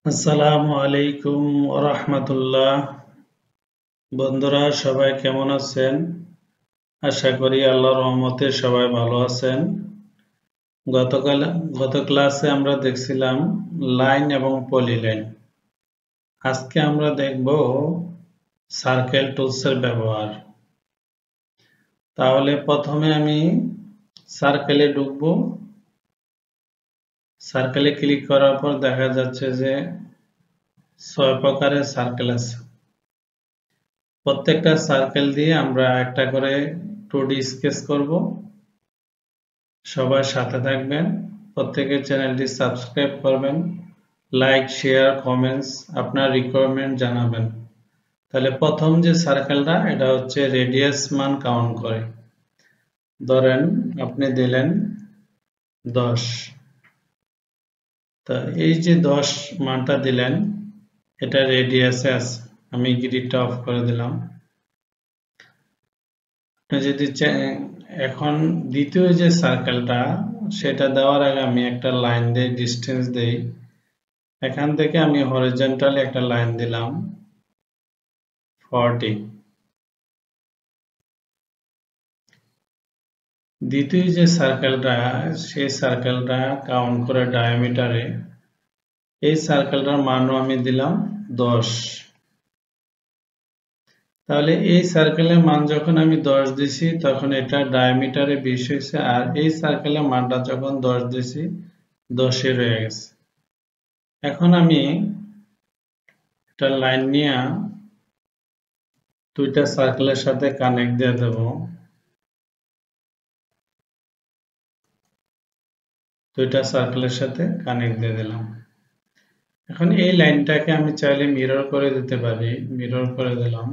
আসসালামু আলাইকুম ওয়া রাহমাতুল্লাহ। বন্ধুরা সবাই কেমন আছেন? আশা করি আল্লাহর রহমতে সবাই ভালো আছেন। গত ক্লাসে আমরা দেখছিলাম লাইন এবং পলিলাইন। আজকে আমরা দেখব সার্কেল টুলসের ব্যবহার। তাহলে প্রথমে আমি সার্কেলে ঢুকব। সার্কেলে ক্লিক করার পর দেখা যাচ্ছে যে 6 প্রকারের সার্কেল আছে। প্রত্যেকটা সার্কেল দিয়ে আমরা একটা করে 2D স্কেচ করব। সবাই সাথে থাকবেন, প্রত্যেকের চ্যানেলটি সাবস্ক্রাইব করবেন, লাইক শেয়ার কমেন্টস আপনার রিকোয়ারমেন্ট জানাবেন। তাহলে প্রথম যে সার্কেলটা এটা হচ্ছে রেডিয়াস মান কাউন্ট করে। ধরেন আপনি দিলেন 10, তা এই যে 10 মানটা দিলেন এটা রেডিয়াসে আছে। আমি গ্রিডটা অফ করে দিলাম। যদি এখন দ্বিতীয় যে সার্কেলটা সেটা দেওয়ার আগে আমি একটা লাইন দিয়ে ডিস্টেন্স দেই। এখান থেকে আমি হরিজন্টালি একটা লাইন দিলাম 40। দ্বিতীয় যে সার্কেলটা সেই সার্কেলটা কাউন্ট করে ডায়ামিটারে। এই সার্কেলটার মানও আমি দিলাম 10। তাহলে এই সার্কেলের মান যখন আমি 10 দিছি তখন এটা ডায়ামিটারে 20 হয়েছে, আর এই সার্কেলের মানটা যখন 10 দিছি 10 রয়ে গেছে। এখন আমি একটা লাইন নিয়ে দুইটা সার্কেলের সাথে কানেক্ট দিয়ে দেব। দুইটা সার্কেলের সাথে কানেক্ট দিয়ে দিলাম। এখন এই লাইনটাকে আমি চাইলে মিরর করে দিতে পারি। মিরর করে দিলাম।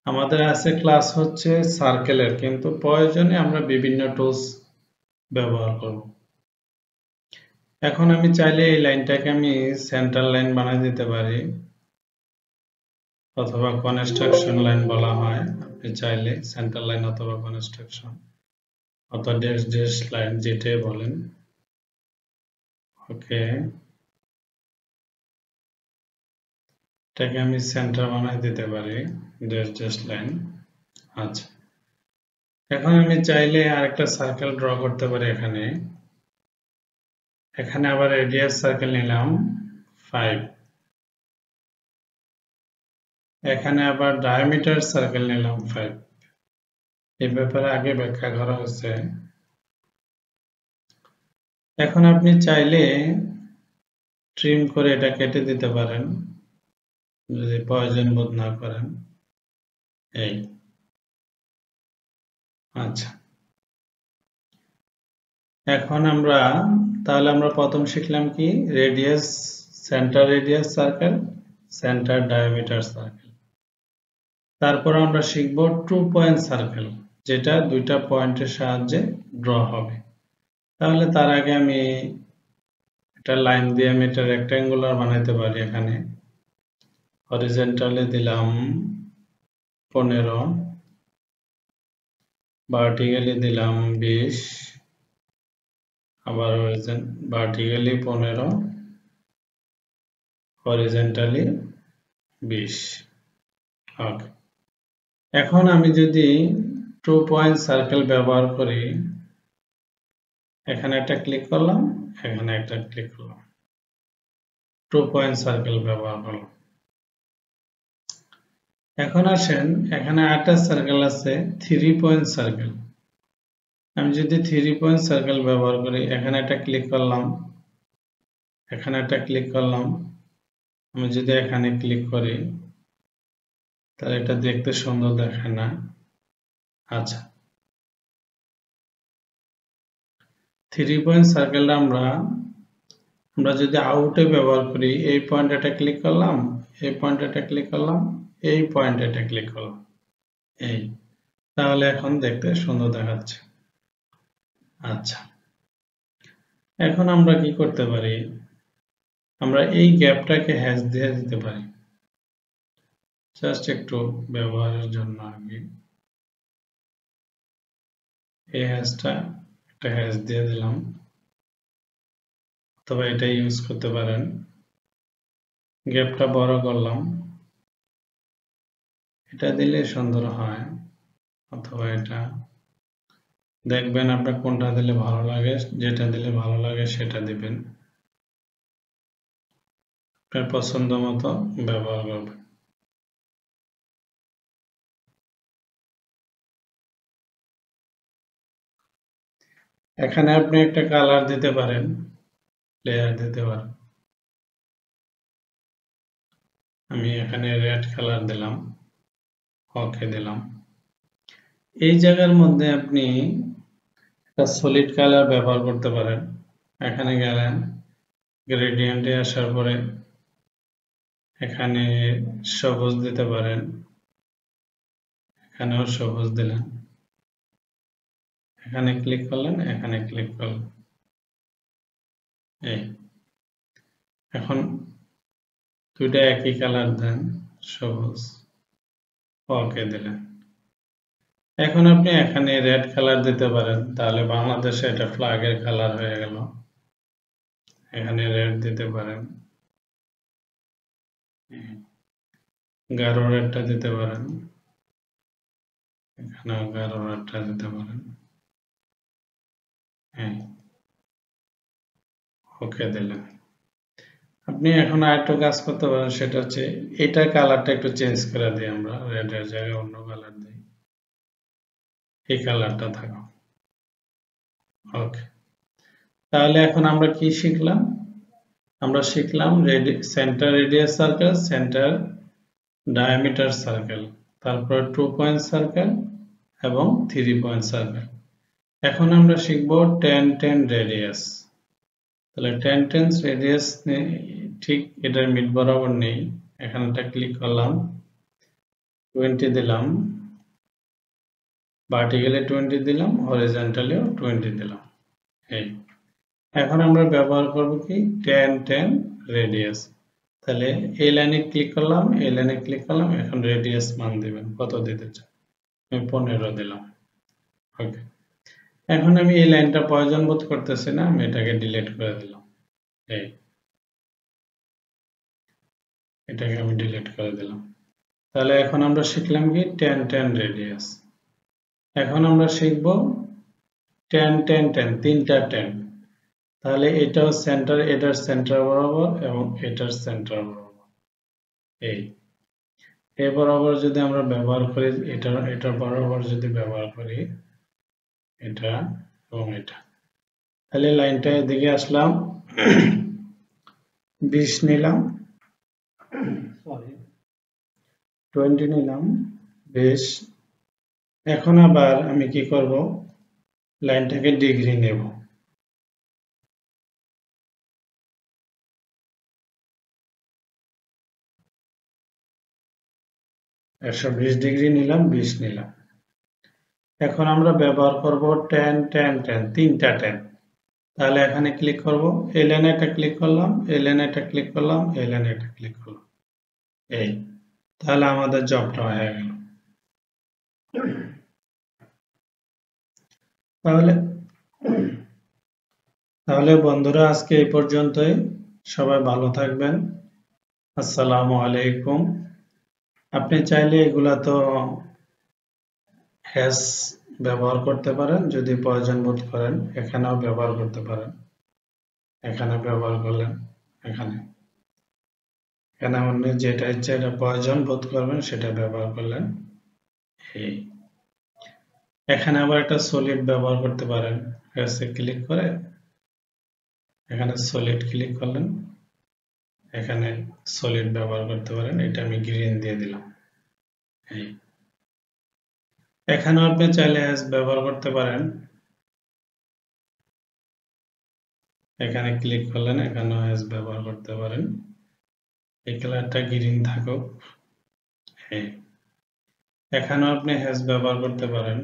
আমাদের আছে ক্লাস হচ্ছে সার্কেলের, কিন্তু প্রয়োজনে আমরা বিভিন্ন টুলস ব্যবহার করব। এখন আমি চাইলে এই লাইনটাকে আমি সেন্টার লাইন বানিয়ে দিতে পারি, অথবা কনস্ট্রাকশন লাইন বলা হয়। আপনি চাইলে সেন্টার লাইন অথবা কনস্ট্রাকশন অথবা ড্যাশ ড্যাশ লাইন যেটাই বলেন। ওকে, এটাকে আমি সেন্টার বানিয়ে দিতে পারি, ড্যাশ ড্যাশ লাইন। আচ্ছা, এখন আমি চাইলে আরেকটা সার্কেল ড্র করতে পারি। এখানে আবার রেডিয়াস সার্কেল নিলাম 5। এখানে আবার ডায়ামিটার সার্কেল নিলাম 5। এই ব্যাপারে আগে ব্যাখ্যা করা হয়েছে। এখন আপনি চাইলে ট্রিম করে এটা কেটে দিতে পারেন যদি প্রয়োজন বোধ না করেন। এই আচ্ছা, এখন তাহলে আমরা প্রথম শিখলাম কি, radius, centre radius circle, centre diameter circle. তারপর আমরা শিখব 2 পয়েন্ট সার্কেল, যেটা দুইটা পয়েন্টের সাহায্যে ড্র হবে। তাহলে তার আগে আমি একটা লাইন দিয়ে আমি একটা রেক্ট্যাঙ্গুলার বানাইতে পারি। এখানে হরিজন্টালি দিলাম 15, ভার্টিক্যালি দিলাম 20, আবার ভার্টিক্যালি 15, হরিজন্টালি 20। ওকে, এখন আমি যদি 2 পয়েন্ট সার্কেল ব্যবহার করি, এখানে একটা ক্লিক করলাম, এখানে একটা ক্লিক করলাম, 2 পয়েন্ট সার্কেল ব্যবহার করলাম। এখন আসেন, এখানে আরেকটা সার্কেল আছে 3 পয়েন্ট সার্কেল। আমি যদি 3 পয়েন্ট সার্কেল ব্যবহার করি, এখানে একটা ক্লিক করলাম, এখানে একটা ক্লিক করলাম। আমি যদি এখানে ক্লিক করি তাহলে এটা দেখতে সুন্দর দেখায় না। আচ্ছা, 3 পয়েন্ট সার্কেলটা আমরা যদি আউটে ব্যবহার করি, এই পয়েন্টে একটা ক্লিক করলাম, এই পয়েন্টে একটা ক্লিক করলাম, এই পয়েন্টে একটা ক্লিক করলাম, এই, তাহলে এখন দেখতে সুন্দর দেখাচ্ছে। আচ্ছা, এখন আমরা কি করতে পারি, আমরা এই গ্যাপটাকে হ্যাশ দিয়ে দিতে পারি, জাস্ট একটু ব্যবহারের জন্য আর কি। এই হ্যাশটা একটা হ্যাশ দিয়ে দিলাম, অথবা এটা ইউজ করতে পারেন। গ্যাপটা বড় করলাম, এটা দিলে সুন্দর হয়, অথবা এটা দেখবেন আপনার কোনটা দিলে ভালো লাগে, যেটা দিলে ভালো লাগে সেটা দিবেন, আপনার পছন্দ মতো ব্যবহার করবেন। এখানে আপনি একটা কালার দিতে পারেন, লেয়ার দিতে পারেন। আমি এখানে রেড কালার দিলাম, ওকে দিলাম। এই জায়গার মধ্যে আপনি একটা সলিড কালার ব্যবহার করতে পারেন। এখানে গেলেন, গ্রেডিয়েন্টে আসার পরে এখানে সবুজ দিতে পারেন, এখানেও সবুজ দিলেন, এখানে ক্লিক করলেন, এখানে ক্লিক করলেন। এই এখন দুইটা একই কালার দেন, সবুজ, ওকে দিলেন। এখন আপনি এখানে রেড কালার দিতে পারেন, তাহলে বাংলাদেশে এটা ফ্ল্যাগের কালার হয়ে গেল। এখানে রেড দিতে পারেন, গাঢ় রেডটা দিতে পারেন, এখানেও গাঢ় রেডটা দিতে পারেন। হ্যাঁ, ওকে দিলেন। আপনি এখন আরেকটা কাজ করতে পারেন, সেটা হচ্ছে এটার কালারটা একটু চেঞ্জ করে দিই, আমরা রেডের জায়গায় অন্য কালার দিই, এই কালারটা থাকো। ওকে, তাহলে এখন আমরা কি শিখলাম? আমরা শিখলাম centre radius circle, centre diameter circle, তারপর 2 পয়েন্ট সার্কেল এবং 3 পয়েন্ট সার্কেল। এখন আমরা শিখব 10-10 রেডিয়াস। তাহলে 10-10 রেডিয়াস ঠিক এটার মিড বরাবর নেই, এখানটা ক্লিক করলাম, 20 দিলাম, ভার্টিক্যালি 20 দিলাম, হরিজন্টালিও 20 দিলাম। এই এখন আমরা ব্যবহার করব কি 10-10 রেডিয়াস। তাহলে এই লাইনে ক্লিক করলাম, এই লাইনে ক্লিক করলাম, এখন রেডিয়াস মান দিবেন, কত দিতে চান। আমি 15 দিলাম। ওকে, এখন আমি এই লাইনটা প্রয়োজন বোধ করতেছি না, আমি এটাকে ডিলিট করে দিলাম। এই এটাকে আমি ডিলিট করে দিলাম। তাহলে এখন আমরা শিখলাম কি 10-10 রেডিয়াস। এখন আমরা শিখব 10-10-10, তিনটা 10। তাহলে এটাও সেন্টার, এটার সেন্টার বরাবর এবং এটার সেন্টার বরাবর। এই বরাবর যদি আমরা ব্যবহার করি, এটার বরাবর যদি ব্যবহার করি, এটা এবং এটা, তাহলে লাইনটা এদিকে আসলাম, 20 নিলাম, সরি 20 নিলাম, 20। এখন আবার আমি কি করব, লাইনটাকে ডিগ্রি নেব, একশো 20 ডিগ্রি নিলাম, 20 নিলাম। এখন আমরা ব্যবহার করব 10-10-10, তিনটা 10। তাহলে এখানে ক্লিক করব, এই লাইনে একটা ক্লিক করলাম, এই লাইনে একটা ক্লিক করলাম, এই লাইনে একটা ক্লিক করলাম। এই তাহলে আমাদের জবটা হয়ে গেল। তাহলে বন্ধুরা, আজকে এই পর্যন্তই। সবাই ভালো থাকবেন। আসসালামু আলাইকুম। আপনি চাইলে এগুলা তো হ্যাশ ব্যবহার করতে পারেন, যদি প্রয়োজন বোধ করেন। এখানেও ব্যবহার করতে পারেন, এখানে ব্যবহার করলেন, এখানে আপনি যেটা ইচ্ছা, এটা প্রয়োজন বোধ করবেন সেটা ব্যবহার করলেন। এই এখানে আবার একটা সলিড ব্যবহার করতে পারেন, হ্যাশে ক্লিক করে এখানে সলিড ক্লিক করলেন, এখানে সলিড ব্যবহার করতে পারেন। এটা আমি গ্রিন দিয়ে দিলাম। এই এখানেও আপনি চাইলে হ্যাশ ব্যবহার করতে পারেন, এখানে ক্লিক করলেন, এখানেও হ্যাশ ব্যবহার করতে পারেন। এই কালারটা গ্রিন থাকুক। এখানেও আপনি হ্যাশ ব্যবহার করতে পারেন,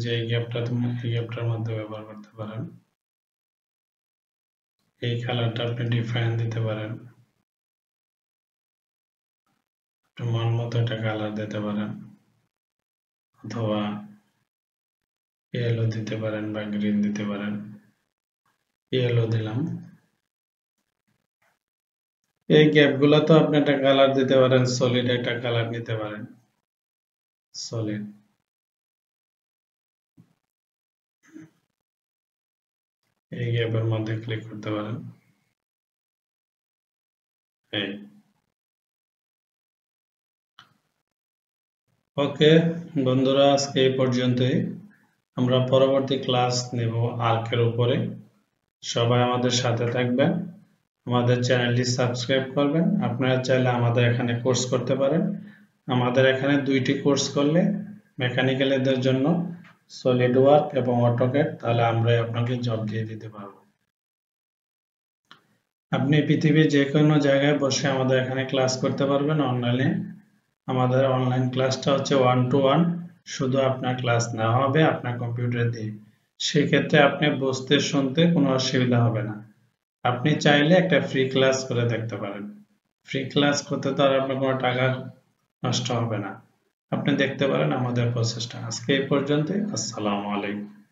যে এই গ্যাপটার মধ্যে ব্যবহার করতে পারেন। এই কালারটা আপনি ডিফাইন দিতে পারেন, মন মতো একটা কালার দিতে পারেন, অথবা ইয়েলো দিতে পারেন বা গ্রিন দিতে পারেন। ইয়েলো দিলাম, এই গ্যাপগুলো তো আপনি একটা কালার দিতে পারেন, সলিড একটা কালার নিতে পারেন, সলিড। এই গ্যাপের মধ্যে ক্লিক করতে পারেন। এই ওকে বন্ধুরা, আজকে এই পর্যন্তই। আমরা পরবর্তী ক্লাস নেব আর্কের উপরে। সবাই আমাদের সাথে থাকবেন, আমাদের চ্যানেলটি সাবস্ক্রাইব করবেন। আপনারা চাইলে আমাদের এখানে কোর্স করতে পারেন। আমাদের এখানে 2টি কোর্স করলে মেকানিক্যালদের জন্য সলিড ওয়ার্ক এবং অটোক্যাড, তাহলে আমরা আপনাকে জব দিয়ে দিতে পারবো। আপনি পৃথিবীর যে কোনো জায়গায় বসে আমাদের এখানে ক্লাস করতে পারবেন অনলাইনে। আমাদের অনলাইন ক্লাসটা হচ্ছে 1 to 1, শুধু আপনার ক্লাস নেওয়া হবে আপনার কম্পিউটার দিয়ে। সেক্ষেত্রে আপনি বুঝতে শুনতে কোনো অসুবিধা হবে না। আপনি চাইলে একটা ফ্রি ক্লাস করে দেখতে পারেন। ফ্রি ক্লাস করতে তো আর আপনার কোনো টাকা নষ্ট হবে না। আপনি দেখতে পারেন আমাদের প্রসেসটা। আজকে এই পর্যন্তই। আসসালামু আলাইকুম।